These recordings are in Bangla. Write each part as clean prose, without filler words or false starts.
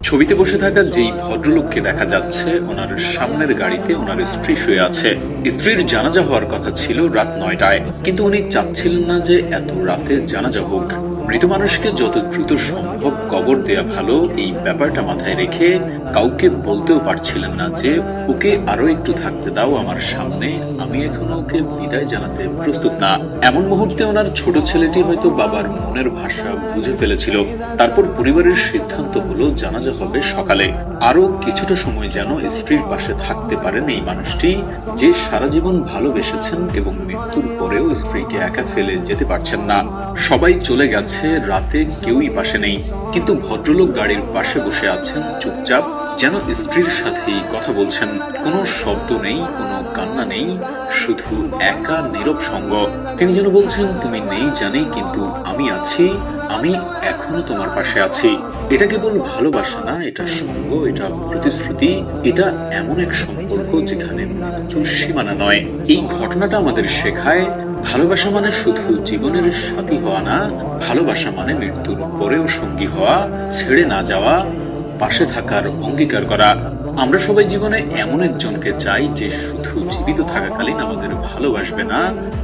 ছবিতে বসে থাকা যেই ভদ্রলোককে দেখা যাচ্ছে, ওনার সামনের গাড়িতে ওনার স্ত্রী শুয়ে আছে। স্ত্রীর জানাজা হওয়ার কথা ছিল রাত 9টায়, কিন্তু উনি চাচ্ছিলেন না যে এত রাতে জানাজা হোক। মৃত মানুষকে যত দ্রুত সম্ভব কবর দেয়া ভালো, এই ব্যাপারটা মাথায় রেখে কাউকে বলতেও পারছিলেন না যে ওকে আরো একটু থাকতে দাও আমার সামনে, আমি এখনো ওকে বিদায় জানাতে প্রস্তুত না। এমন মুহূর্তে ওনার ছোট ছেলেটি হয়তো বাবার মনের ভাষা বুঝে ফেলেছিল। তারপর পরিবারের সিদ্ধান্ত হলো জানাজা হবে সকালে। আরো কিছুটা সময় যেন স্ত্রীর পাশে থাকতে পারেন এই মানুষটি, যে সারা জীবন ভালোবেসেছেন এবং মৃত্যুর পরেও স্ত্রীকে একা ফেলে যেতে পারছেন না। সবাই চলে গেছে, রাতে কেউই পাশে নেই, কিন্তু ভদ্রলোক গাড়ির পাশে বসে আছেন চুপচাপ, যেন স্ত্রীর সাথেই কথা বলছেন। কোনো শব্দ নেই, কোনো কান্না নেই, শুধু একা নীরব সঙ্গ। তিনি যেন বলছেন, তুমি নেই জানি, কিন্তু আমি আছি, আমি এখনো তোমার পাশে আছি। এটা কেবল ভালোবাসা না, এটা সঙ্গ, এটা প্রতিশ্রুতি, এটা এমন এক সম্পর্ক যেখানে মৃত্যুর সীমানা নয়। এই ঘটনাটা আমাদের শেখায়, ভালোবাসা মানে শুধু জীবনের সাথী হওয়া না, ভালোবাসা মানে মৃত্যুর পরেও সঙ্গী হওয়া, ছেড়ে না যাওয়া, পাশে থাকার অঙ্গীকার করা। আমরা সবাই জীবনে এমন একজনকে চাই যে শুধু জীবিত থাকাকালীন আমাদের ভালোবাসবে না,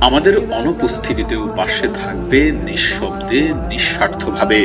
আমাদের অনুপস্থিতিতেও পাশে থাকবে, নিঃশব্দে, নিঃস্বার্থভাবে।